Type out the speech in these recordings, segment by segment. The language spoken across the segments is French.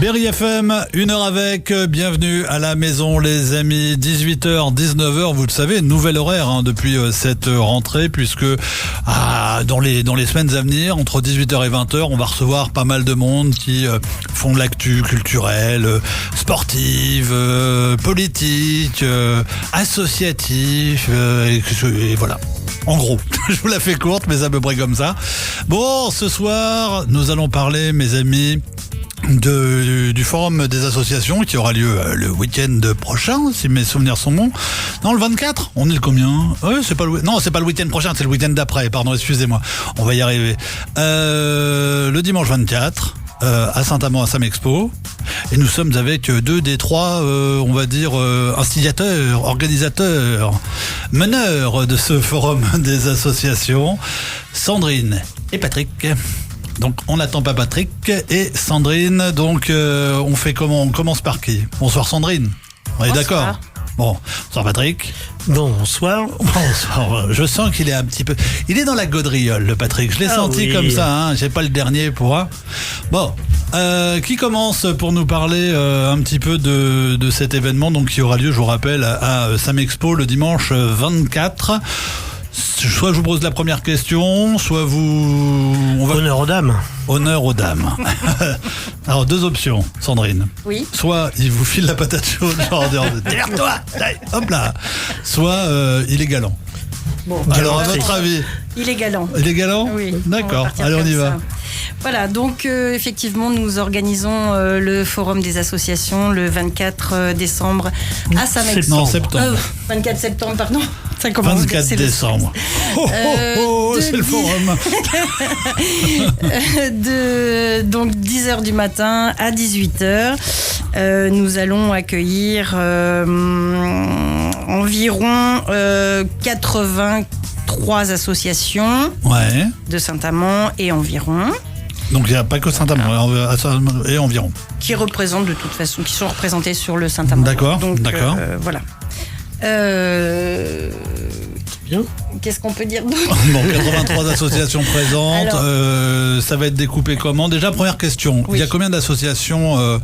Berry FM, 1h avec, bienvenue à la maison les amis, 18h, 19h, vous le savez, nouvel horaire depuis cette rentrée, puisque dans les semaines à venir, entre 18h et 20h, on va recevoir pas mal de monde qui font de l'actu culturelle, sportive, politique, associative, et voilà. En gros, je vous la fais courte, mais à peu près comme ça. Bon, ce soir, nous allons parler, mes amis, du forum des associations qui aura lieu le week-end prochain, si mes souvenirs sont bons. Non, le 24, on est le combien? C'est pas le week-end prochain, c'est le week-end d'après, pardon, excusez-moi. On va y arriver. Le dimanche 24, à Saint-Amand, à Samexpo. Et nous sommes avec deux des trois, on va dire, instigateurs, organisateurs, meneurs de ce forum des associations, Sandrine et Patrick. Donc on n'attend pas Patrick et Sandrine, donc on fait comment? On commence par qui? Bonsoir Sandrine. On est d'accord? Bon, bonsoir Patrick. Bonsoir. Bonsoir. Je sens qu'il est un petit peu... Il est dans la gaudriole, le Patrick. Je l'ai senti comme ça, j'ai pas le dernier pour un. Bon, qui commence pour nous parler un petit peu de cet événement donc qui aura lieu, je vous rappelle, à Samexpo le dimanche 24. Soit je vous pose la première question, soit Honneur aux dames. Honneur aux dames. Alors, deux options, Sandrine. Oui. Soit il vous file la patate chaude, genre derrière-toi, hop là. Soit il est galant. Bon. Alors, à votre avis? Il est galant. Il est galant? Oui. D'accord, allez, on y va. Voilà, donc effectivement, nous organisons le forum des associations le 24 décembre à Samexpo. Non, septembre. 24 septembre, pardon. Ça commence. 24 décembre. C'est le forum. Donc 10h du matin à 18h, nous allons accueillir environ 83 associations de Saint-Amand et environ. Donc il n'y a pas que Saint-Amand et environ. Qui représentent de toute façon, qui sont représentés sur le Saint-Amand. D'accord, donc, d'accord. Voilà. Bien. Qu'est-ce qu'on peut dire d'autre? Bon, 83 associations présentes. Alors, ça va être découpé comment? Déjà, première question. Oui. Il y a combien d'associations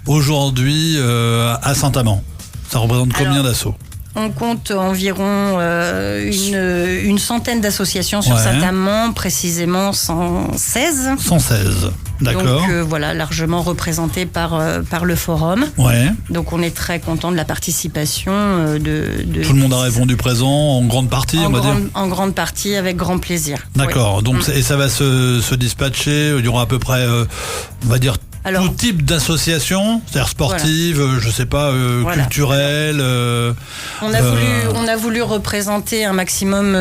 aujourd'hui à Saint-Amand? Ça représente combien d'assauts? On compte environ une centaine d'associations sur Saint-Amand, précisément 116. 116, d'accord. Donc voilà, largement représenté par le forum. Ouais. Donc on est très content de la participation de... Tout le monde a répondu présent, en grande partie, on va dire. En grande partie, avec grand plaisir. D'accord, donc et ça va se dispatcher, il y aura à peu près, on va dire, tout type d'association, c'est-à-dire sportive, je sais pas, culturelle. On a voulu représenter un maximum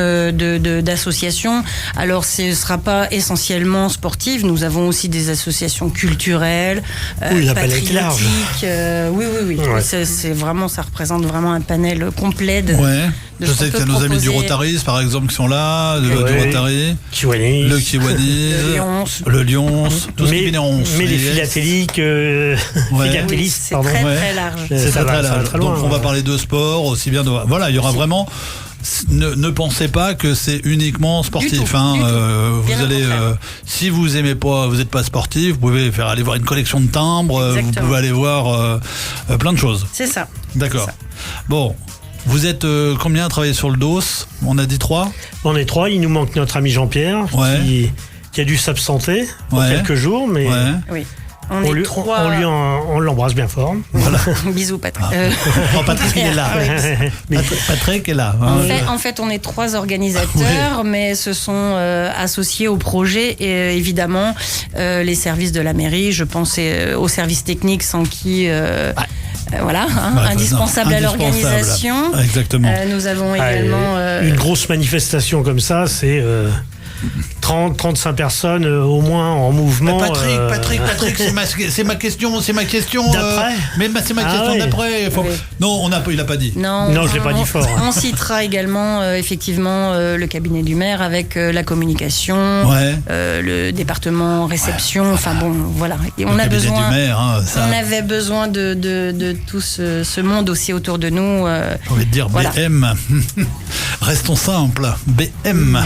d'associations. Alors, ce sera pas essentiellement sportive. Nous avons aussi des associations culturelles, patriotiques. Oui. Ouais. C'est vraiment, ça représente vraiment un panel complet de. Ouais. Je sais qu'il y a nos amis du Rotaris, par exemple, qui sont là, du Rotary, le Kiwanis, le Lyons, tout ce qui vient en mais les philatéliques, philatélistes, c'est très large. C'est très large. Donc on va parler de sport, aussi bien de... Voilà, il y aura vraiment... Ne pensez pas que c'est uniquement sportif. Vous allez, si vous aimez pas, vous n'êtes pas sportif, vous pouvez aller voir une collection de timbres, vous pouvez aller voir plein de choses. C'est ça. D'accord. Bon. Vous êtes combien à travailler sur le dos? On a dit 3? On est 3, il nous manque notre ami Jean-Pierre qui a dû s'absenter pour quelques jours, mais oui. On l'embrasse bien fort. Voilà. Bisous Patrick. Patrick il est là. Patrick est là. En fait, on est 3 organisateurs, mais se sont associés au projet et évidemment les services de la mairie. Je pense aux services techniques sans qui... indispensable à l'organisation. Exactement. Nous avons également... Une grosse manifestation comme ça, c'est... 30-35 personnes au moins en mouvement. Patrick, c'est ma question d'après. Mais c'est ma question d'après. Non, il a pas dit. Non, je l'ai pas dit fort. On citera également effectivement le cabinet du maire avec la communication, le département réception. Enfin bon, voilà. Et on avait besoin de tout ce monde aussi autour de nous. J'ai envie de dire BM. Restons simples. BM.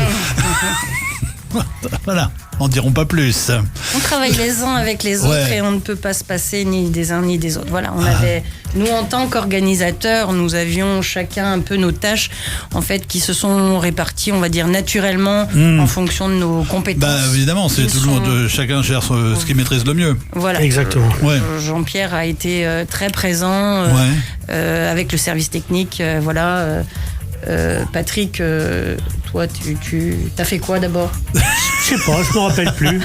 Voilà. n'en dirons pas plus. On travaille les uns avec les autres et on ne peut pas se passer ni des uns ni des autres. Voilà, nous en tant qu'organisateurs, nous avions chacun un peu nos tâches en fait qui se sont réparties, on va dire naturellement en fonction de nos compétences. Évidemment, c'est tout le monde, chacun gère ce qu'il maîtrise le mieux. Voilà. Exactement. Jean-Pierre a été très présent avec le service technique. Patrick, toi, tu t'as fait quoi d'abord? Je sais pas, je me rappelle plus.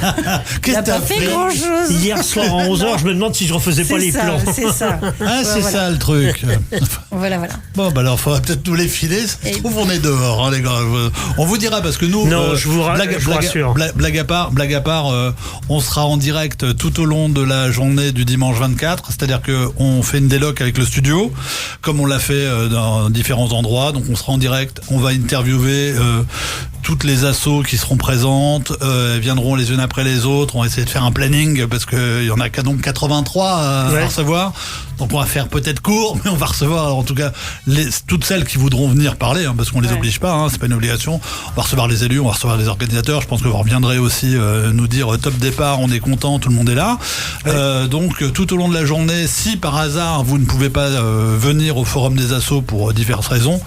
Qu'est-ce que t'as pas fait grand-chose. Hier soir à 11h, je me demande si je refaisais pas les plans. C'est ça. C'est ça le truc. Voilà. Bon, alors, il faudra peut-être nous les filer. Ça se trouve, on est dehors, les gars. On vous dira, parce que nous... Non, je vous rassure. Blague à part, on sera en direct tout au long de la journée du dimanche 24. C'est-à-dire qu'on fait une déloc avec le studio, comme on l'a fait dans différents endroits. Donc, on sera en direct. On va interviewer toutes les assos qui seront présentes. Elles viendront les unes après les autres. On va essayer de faire un planning parce qu'il y en a donc 83 à recevoir. Donc on va faire peut-être court, mais on va recevoir en tout cas toutes celles qui voudront venir parler, parce qu'on les oblige pas, c'est pas une obligation. On va recevoir les élus, on va recevoir les organisateurs. Je pense que vous reviendrez aussi nous dire top départ, on est content, tout le monde est là. Donc tout au long de la journée, si par hasard vous ne pouvez pas venir au forum des assos pour diverses raisons,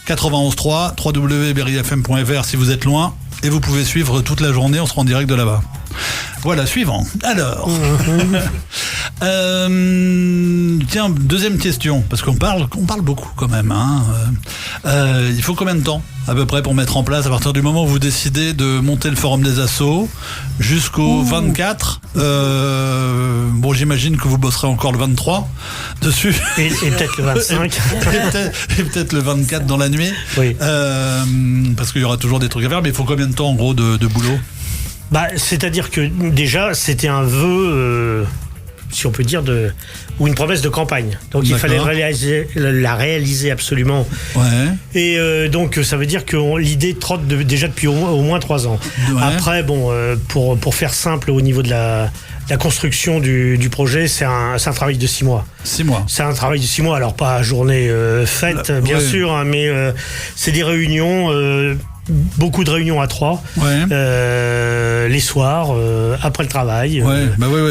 91.3, www.berryfm.fr si vous êtes loin, et vous pouvez suivre toute la journée, on sera en direct de là-bas. Voilà, suivant. Alors, tiens, deuxième question, parce qu'on parle beaucoup quand même. Il faut combien de temps à peu près pour mettre en place, à partir du moment où vous décidez de monter le forum des assos, jusqu'au 24 bon, j'imagine que vous bosserez encore le 23 dessus. Et peut-être le 25. et peut-être le 24 dans la nuit. Oui. Parce qu'il y aura toujours des trucs à faire, mais il faut combien de temps en gros de boulot? C'est-à-dire que déjà, c'était un vœu, si on peut dire, ou une promesse de campagne. Donc il fallait la réaliser absolument. Et donc ça veut dire que l'idée trotte déjà depuis au moins 3 ans. Après, pour faire simple au niveau de la construction du projet, c'est un travail de 6 mois. 6 mois. C'est un travail de 6 mois, alors pas à journée faite, bien sûr, mais c'est des réunions... beaucoup de réunions à 3 les soirs après le travail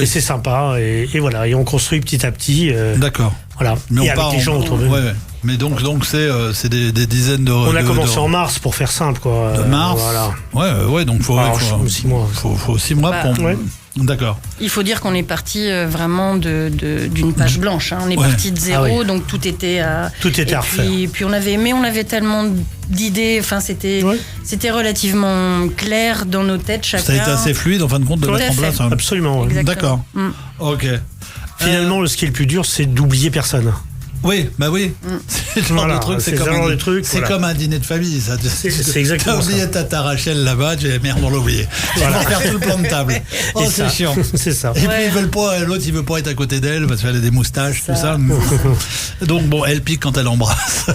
et c'est sympa et voilà, et on construit petit à petit d'accord, voilà, mais et avec les gens autour de nous. Mais donc c'est des dizaines de... On a commencé en mars pour faire simple, quoi. De mars. Voilà. Donc faut 6 mois. Faut 6 mois pour... D'accord. Il faut dire qu'on est parti vraiment d'une page blanche. On est parti de zéro, donc tout était à refaire. Puis on avait tellement d'idées. Enfin, c'était relativement clair dans nos têtes chacun. Ça a été assez fluide en fin de compte de mettre en place. Absolument. D'accord. Ok. Finalement, ce qui est le plus dur, c'est d'oublier personne. Oui. C'est le genre de truc, c'est comme un dîner de famille, ça. C'est exactement ça. T'as oublié ta Rachel là-bas, merde, on l'a oublié. Il faut faire tout le plan de table. C'est chiant. C'est ça. Et puis l'autre, il veut pas être à côté d'elle parce qu'elle a des moustaches, tout ça. Donc bon, elle pique quand elle embrasse.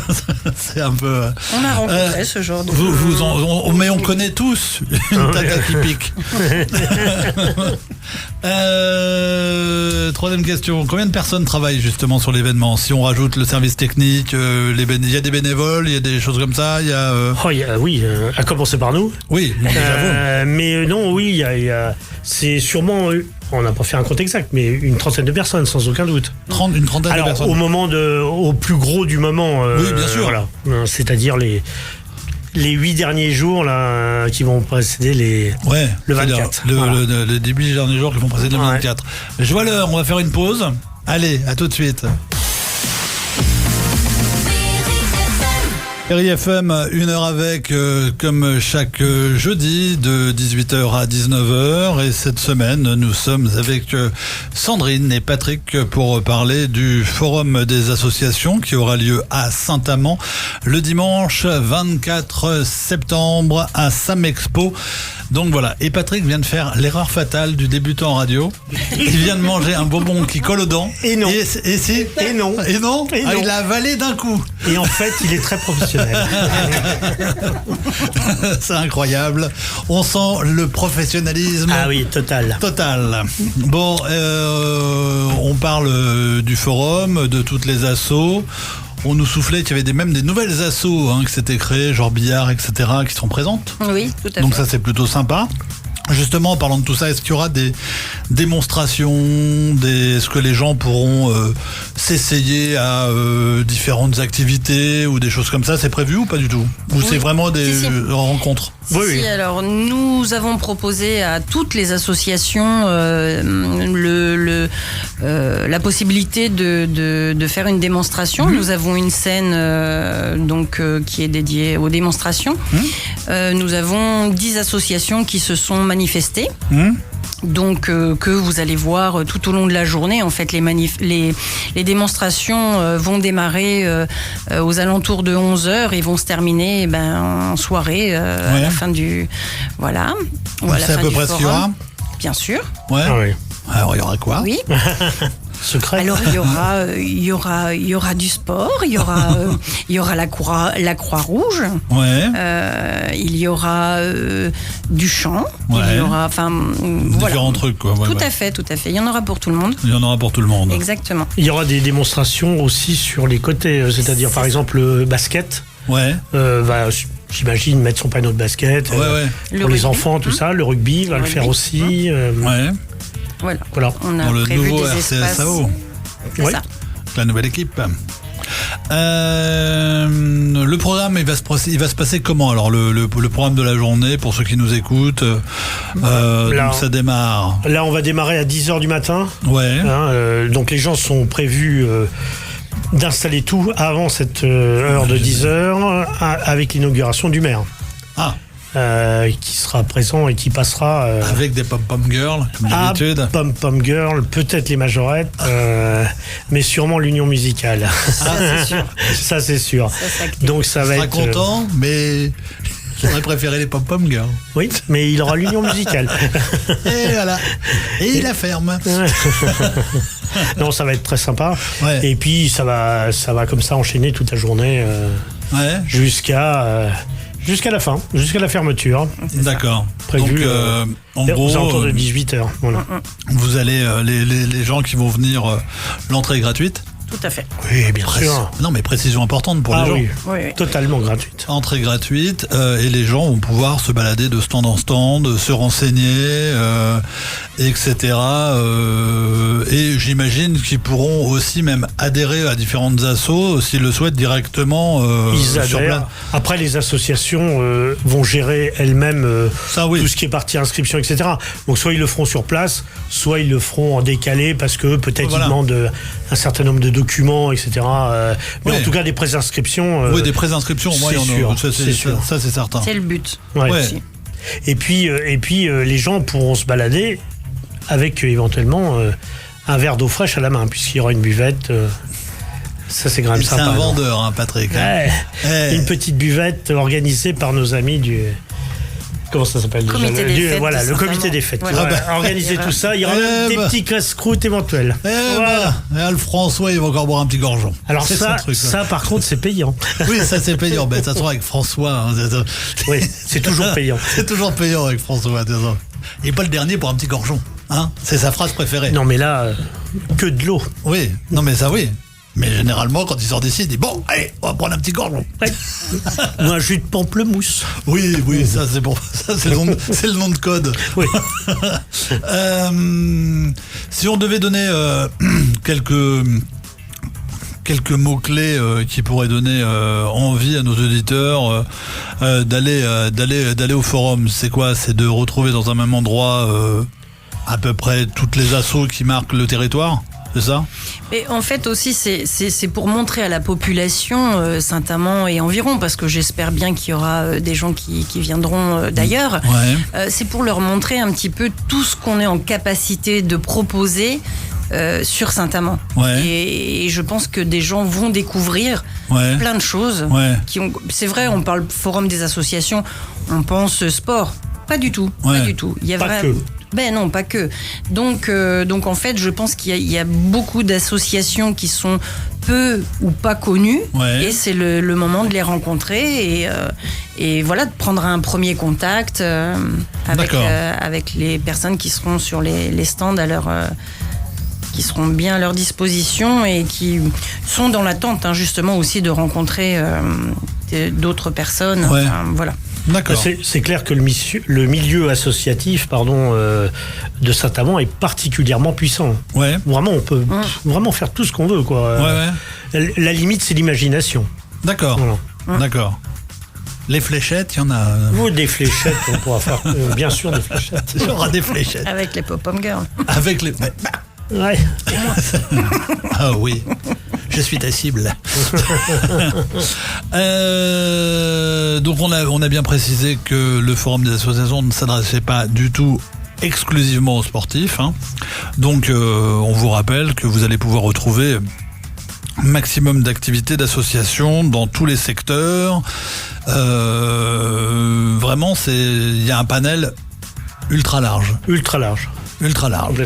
C'est un peu... On a rencontré ce genre de... Mais on connaît tous une tata qui pique. Troisième question. Combien de personnes travaillent justement sur l'événement? Si on rajoute le service technique, il y a des bénévoles, il y a des choses comme ça, il y a... oui, à commencer par nous. Oui, mais non, oui, c'est sûrement... On n'a pas fait un compte exact, mais une trentaine de personnes, sans aucun doute. Une trentaine de personnes. Au plus gros du moment. Oui, bien sûr. Voilà. C'est-à-dire les 8 derniers jours là, qui vont précéder le 24. Le début des derniers jours qui vont précéder le 24. Je vois l'heure, on va faire une pause. Allez, à tout de suite. Berry FM, 1 heure avec, comme chaque jeudi, de 18h à 19h. Et cette semaine, nous sommes avec Sandrine et Patrick pour parler du Forum des associations qui aura lieu à Saint-Amand le dimanche 24 septembre à Samexpo. Donc voilà, et Patrick vient de faire l'erreur fatale du débutant en radio. Il vient de manger un bonbon qui colle aux dents. Et non. Et non. Il l'a avalé d'un coup. Et en fait, il est très professionnel. C'est incroyable. On sent le professionnalisme. Ah oui, total. Bon, on parle du forum, de toutes les assos. On nous soufflait qu'il y avait même des nouvelles assos qui s'étaient créées, genre billard, etc., qui sont présentes. Oui, tout à fait. Donc ça, c'est plutôt sympa. Justement, en parlant de tout ça, est-ce qu'il y aura des démonstrations, est-ce que les gens pourront s'essayer à différentes activités ou des choses comme ça? C'est prévu ou pas du tout? Ou c'est vraiment des rencontres? Oui. Alors nous avons proposé à toutes les associations la possibilité de faire une démonstration. Nous avons une scène qui est dédiée aux démonstrations. Nous avons 10 associations qui se sont manifestées. Donc que vous allez voir tout au long de la journée. En fait, les démonstrations vont démarrer aux alentours de 11h et vont se terminer en soirée à la fin du... Voilà. C'est à peu près ce qu'il y aura? Bien sûr. Ouais. Alors, il y aura quoi? Oui. Secret. Alors il y aura du sport, il y aura la Croix-Rouge, il y aura du chant, il y aura différents trucs quoi. Tout à fait, il y en aura pour tout le monde. Il y en aura pour tout le monde. Exactement. Il y aura des démonstrations aussi sur les côtés, c'est-à-dire par exemple le basket. J'imagine mettre son panneau de basket pour les enfants, tout ça. Le rugby va le faire aussi. Voilà. On a le prévu nouveau des espaces. RCSAO. Ça. La nouvelle équipe. Le programme, il va se passer comment? Alors le programme de la journée pour ceux qui nous écoutent. Donc ça démarre. Là, on va démarrer à 10h du matin. Donc les gens sont prévus d'installer tout avant cette heure de 10h avec l'inauguration du maire. Qui sera présent et qui passera avec des pom-pom girls comme d'habitude. Pom-pom girls, peut-être les majorettes, mais sûrement l'union musicale. Ça c'est sûr. Donc ça va être content, mais j'aurais préféré les pom-pom girls. Oui, mais il aura l'union musicale. Et voilà. Et la ferme. Non, ça va être très sympa. Et puis ça va comme ça enchaîner toute la journée jusqu'à la fin, jusqu'à la fermeture. D'accord. Prévu en gros, aux alentours de 18h. Voilà. Vous allez, les gens qui vont venir, l'entrée est gratuite? Tout à fait. Oui, bien sûr. Non, mais précision importante pour les gens. Oui. Totalement gratuite. Entrée gratuite et les gens vont pouvoir se balader de stand en stand, se renseigner, etc. Et j'imagine qu'ils pourront aussi même adhérer à différentes assos s'ils le souhaitent directement sur place. Après, les associations vont gérer elles-mêmes tout ce qui est partie inscription, etc. Donc soit ils le feront sur place, soit ils le feront en décalé parce que peut-être ils demandent un certain nombre de documents, etc. Mais en tout cas, des préinscriptions. Des préinscriptions, moi, c'est sûr. Ça, c'est certain. C'est le but. Et puis, les gens pourront se balader avec éventuellement un verre d'eau fraîche à la main, puisqu'il y aura une buvette. Ça, c'est quand même sympa. C'est un vendeur, Patrick. Une petite buvette organisée par nos amis du... Comment ça s'appelle déjà? Le comité des fêtes. Organiser tout ça. Il y aura même des petits casse-croûtes éventuels. Le François, il va encore boire un petit gorgeon. Alors ça, par contre, c'est payant. Oui, ça c'est payant. De toute façon, avec François... Oui, c'est toujours payant. C'est toujours payant avec François. Et pas le dernier pour un petit gorgeon. C'est sa phrase préférée. Non, mais là, que de l'eau. Oui, non mais ça oui. Mais généralement, quand il sort d'ici, il dit bon, allez, on va prendre un petit gorgeon. Ou un jus de pamplemousse. Oui, ça c'est bon. Ça c'est le nom de code. Oui. Si on devait donner quelques mots-clés qui pourraient donner envie à nos auditeurs d'aller au forum, c'est quoi? C'est de retrouver dans un même endroit à peu près toutes les assos qui marquent le territoire? C'est ça? Et en fait aussi c'est pour montrer à la population Saint-Amand et environ, parce que j'espère bien qu'il y aura des gens qui viendront d'ailleurs. C'est pour leur montrer un petit peu tout ce qu'on est en capacité de proposer sur Saint-Amand. Et je pense que des gens vont découvrir plein de choses. C'est vrai, on parle forum des associations, on pense sport. Pas du tout. Il y a non, pas que. Donc en fait, je pense qu'il y a beaucoup d'associations qui sont peu ou pas connues, et c'est le moment de les rencontrer et voilà, de prendre un premier contact avec les personnes qui seront sur les stands qui seront bien à leur disposition et qui sont dans l'attente justement aussi de rencontrer d'autres personnes. Voilà. D'accord. C'est clair que le milieu associatif de Saint-Amand est particulièrement puissant. Ouais. Vraiment, on peut vraiment faire tout ce qu'on veut, quoi. Ouais. La limite, c'est l'imagination. D'accord. Voilà. D'accord. Les fléchettes, il y en a. Des fléchettes, on pourra faire bien sûr des fléchettes. Il y aura des fléchettes. Avec les pop-up girls. Avec les. Ouais. Ah oui. Je suis ta cible. Donc on a bien précisé que le forum des associations ne s'adressait pas du tout exclusivement aux sportifs. Donc on vous rappelle que vous allez pouvoir retrouver maximum d'activités d'associations dans tous les secteurs. Vraiment, il y a un panel ultra large. Ultra large.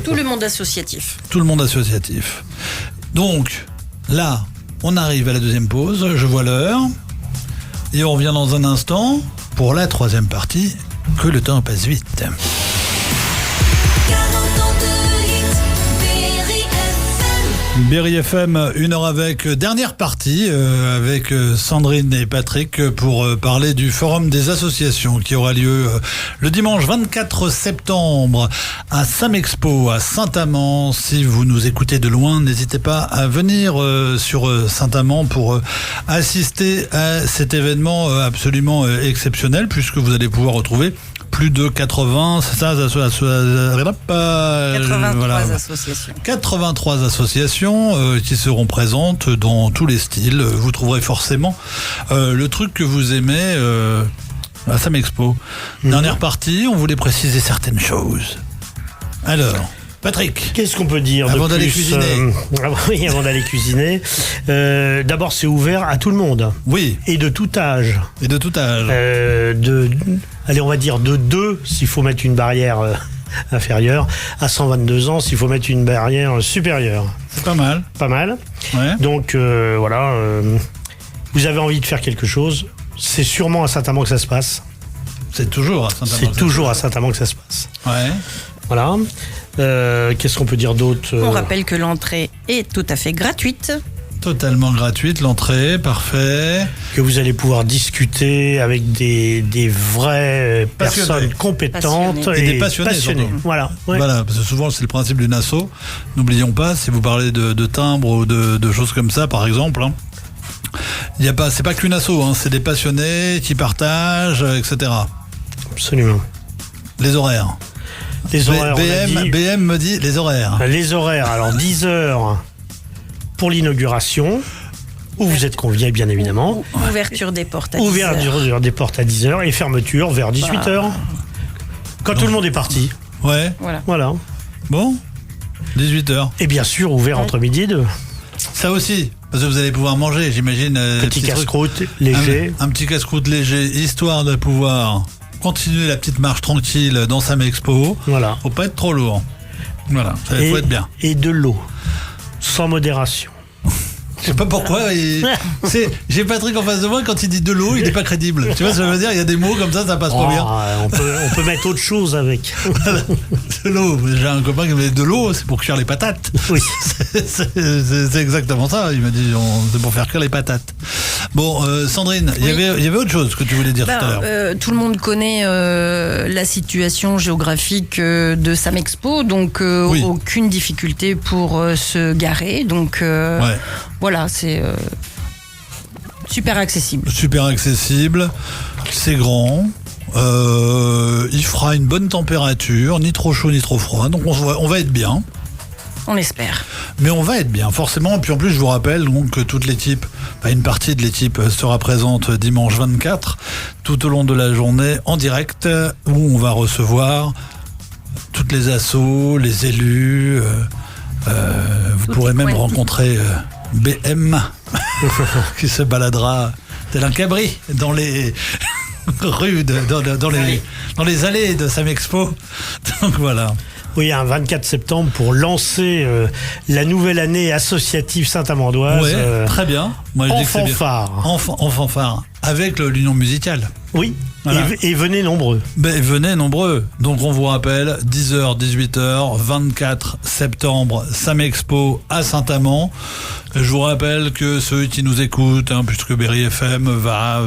Tout le monde associatif. Tout le monde associatif. Donc, là, on arrive à la deuxième pause, je vois l'heure. Et on revient dans un instant pour la troisième partie, que le temps passe vite. Berry FM, 1 heure avec, dernière partie avec Sandrine et Patrick pour parler du forum des associations qui aura lieu le dimanche 24 septembre à Samexpo à Saint-Amand. Si vous nous écoutez de loin, n'hésitez pas à venir sur Saint-Amand pour assister à cet événement absolument exceptionnel, puisque vous allez pouvoir retrouver plus de 83 associations. 83 associations qui seront présentes dans tous les styles. Vous trouverez forcément le truc que vous aimez à Samexpo. Dernière partie, on voulait préciser certaines choses. Alors, Patrick, qu'est-ce qu'on peut dire avant d'aller cuisiner? Oui, avant d'aller cuisiner. D'abord, c'est ouvert à tout le monde. Oui. Et de tout âge. Allez, on va dire de 2 s'il faut mettre une barrière inférieure, à 122 ans s'il faut mettre une barrière supérieure. C'est pas mal. Pas mal. Ouais. Donc voilà, vous avez envie de faire quelque chose, c'est sûrement à Saint-Amand que ça se passe. C'est toujours à Saint-Amand. C'est toujours à Saint-Amand que ça se passe. Ouais. Voilà. Qu'est-ce qu'on peut dire d'autre? On rappelle que l'entrée est tout à fait gratuite. Totalement gratuite, l'entrée, parfait. Que vous allez pouvoir discuter avec des vraies personnes compétentes et des passionnés. Voilà. Ouais. Voilà, parce que souvent c'est le principe d'une asso. N'oublions pas, si vous parlez de timbres ou de choses comme ça, par exemple, c'est pas qu'une asso, c'est des passionnés qui partagent, etc. Absolument. Les horaires. BM me dit les horaires. Les horaires, alors 10 heures pour l'inauguration, où vous êtes conviés bien évidemment. Ouverture des portes à 10h. Ouverture des portes à 10h et fermeture vers 18h. Quand tout le monde est parti. Ouais. Voilà. Bon, 18h. Et bien sûr, ouvert entre midi et 2. Ça aussi, parce que vous allez pouvoir manger, j'imagine. Petit casse-croûte léger. Un petit casse-croûte léger, histoire de pouvoir continuer la petite marche tranquille dans Samexpo. Voilà. Faut pas être trop lourd. Voilà, il faut être bien. Et de l'eau. Sans modération. Je sais pas pourquoi. J'ai Patrick en face de moi, quand il dit de l'eau, il n'est pas crédible. Tu vois ce que je veux dire? Il y a des mots comme ça passe pas bien. On peut mettre autre chose avec. De l'eau. J'ai un copain qui me dit de l'eau, c'est pour cuire les patates. Oui. C'est exactement ça. Il m'a dit c'est pour faire cuire les patates. Bon, Sandrine, il y avait autre chose que tu voulais dire tout à l'heure. Tout le monde connaît la situation géographique de Samexpo, donc aucune difficulté pour se garer. Donc voilà, c'est super accessible. Super accessible, c'est grand. Il fera une bonne température, ni trop chaud ni trop froid, donc on va être bien. On espère. Mais on va être bien, forcément. Puis en plus, je vous rappelle donc, que toute l'équipe, une partie de l'équipe sera présente dimanche 24, tout au long de la journée, en direct, où on va recevoir toutes les assos, les élus. Vous pourrez même rencontrer BM, qui se baladera tel un cabri dans les rues, dans les allées de Samexpo. Donc voilà. Oui, un 24 septembre pour lancer la nouvelle année associative saint-amandoise. Oui, très bien. Moi, je dis que c'est bien. Fanfare. En fanfare. Avec l'union musicale. Oui. Voilà. Et venez nombreux. Venez nombreux. Donc on vous rappelle, 10h, 18h, 24 septembre, Samexpo à Saint-Amand. Je vous rappelle que ceux qui nous écoutent, puisque Berry FM va à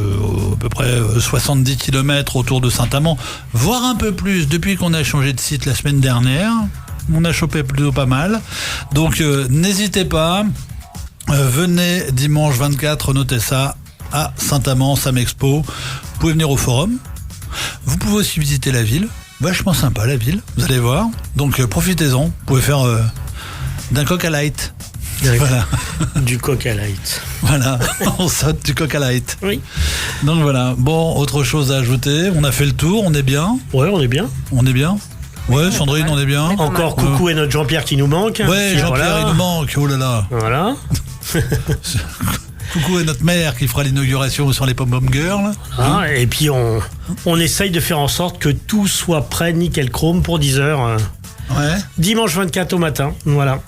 peu près 70 km autour de Saint-Amand, voire un peu plus depuis qu'on a changé de site la semaine dernière. On a chopé plutôt pas mal. Donc n'hésitez pas. Venez dimanche 24, notez ça, à Saint-Amand, Samexpo. Vous pouvez venir au forum. Vous pouvez aussi visiter la ville. Vachement sympa la ville, vous allez voir. Donc profitez-en. Vous pouvez faire d'un Coca Light. Voilà. Du Coca Light. Voilà, on saute du Coca Light. Oui. Donc voilà. Bon, autre chose à ajouter. On a fait le tour, on est bien. Ouais, on est bien. On est bien. Ouais, Sandrine, on est bien. Encore coucou à notre Jean-Pierre qui nous manque. Ouais, Jean-Pierre, il nous manque. Oh là là. Voilà. Coucou à notre mère qui fera l'inauguration sur les Pom-Pom Girls. Et puis on essaye de faire en sorte que tout soit prêt, nickel chrome pour 10h. Ouais. Dimanche 24 au matin. Voilà.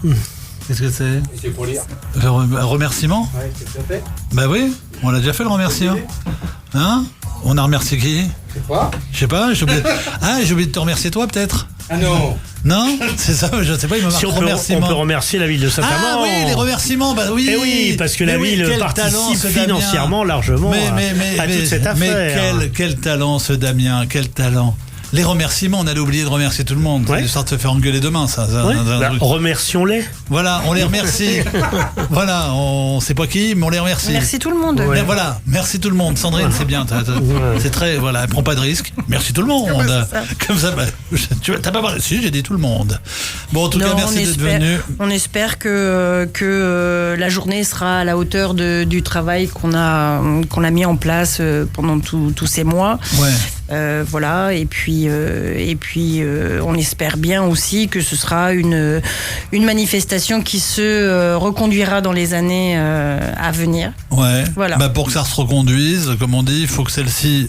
Qu'est-ce que c'est ? C'est pour lire. Un remerciement ? Ouais, c'est déjà fait. Bah oui, on l'a déjà fait le remerciement. Hein ? On a remercié qui ? Je sais pas, j'ai oublié de te remercier toi peut-être. Ah non. Non, c'est ça, je sais pas, il m'a marqué remerciement. On peut remercier la ville de Saint-Amand. Ah oui, les remerciements, bah oui. Et oui, parce que la ville participe financièrement largement à toute cette affaire. Mais quel talent ce Damien, quel talent. Les remerciements, on allait oublier de remercier tout le monde. C'est histoire de se faire engueuler demain, ça. Remercions-les. Voilà, on les remercie. Voilà, on sait pas qui, mais on les remercie. Merci tout le monde. Ouais. Voilà, merci tout le monde. Sandrine, c'est bien. C'est très, voilà, elle prend pas de risque. Merci tout le monde. Comme ça, t'as pas parlé. Si, j'ai dit tout le monde. Bon, en tout cas, merci d'être venu. On espère que la journée sera à la hauteur du travail qu'on a mis en place pendant tous ces mois. Ouais. Voilà, et puis on espère bien aussi que ce sera une manifestation qui se reconduira dans les années à venir. Ouais. Voilà. Pour que ça se reconduise, comme on dit, il faut que celle-ci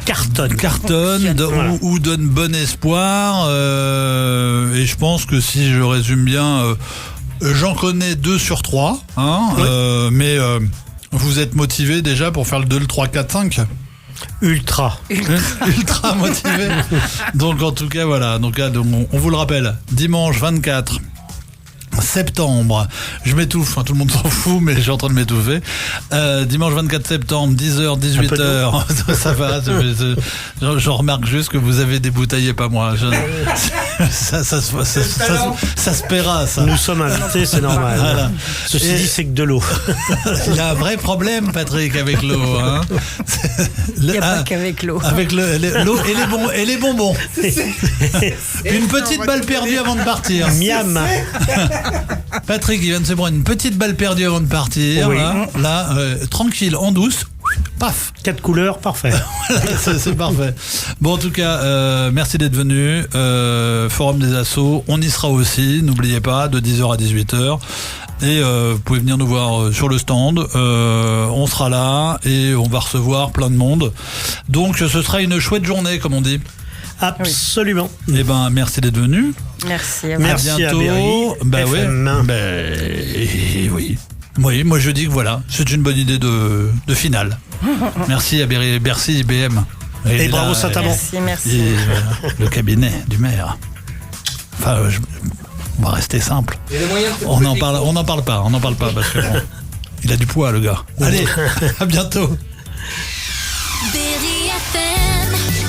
cartonne ou donne bon espoir. Et je pense que si je résume bien, j'en connais 2 sur 3. Mais vous êtes motivés déjà pour faire le 2, le 3, 4, 5 ? Ultra motivé. Donc en tout cas voilà, donc on vous le rappelle, dimanche 24 septembre, je m'étouffe, tout le monde s'en fout, mais je suis en train de m'étouffer. Dimanche 24 septembre, 10h, 18h, ça va. Je remarque juste que vous avez débouteillé, pas moi. Ça se paiera, ça. Nous sommes invités, c'est normal. Voilà. Ceci dit, c'est que de l'eau. Il y a un vrai problème, Patrick, avec l'eau. Il n'y a pas qu'avec l'eau. Avec l'eau et les bonbons. Une petite balle perdue avant de partir. Miam. Patrick, il vient de se prendre une petite balle perdue avant de partir. Oui. Là, tranquille, en douce. Paf. 4 couleurs, parfait. c'est parfait. Bon, en tout cas, merci d'être venu. Forum des Assos, on y sera aussi. N'oubliez pas, de 10h à 18h. Et vous pouvez venir nous voir sur le stand. On sera là et on va recevoir plein de monde. Donc, ce sera une chouette journée, comme on dit. Absolument. Eh ben, merci d'être venu. Merci à vous. Merci à bientôt. Oui. Oui, moi je dis que voilà, c'est une bonne idée de finale. Merci à Bercy IBM. Et bravo Saint-Amand. Merci. Et, le cabinet du maire. Enfin, on va rester simple. On n'en parle pas parce que bon, il a du poids le gars. Allez, à bientôt. Berry FM.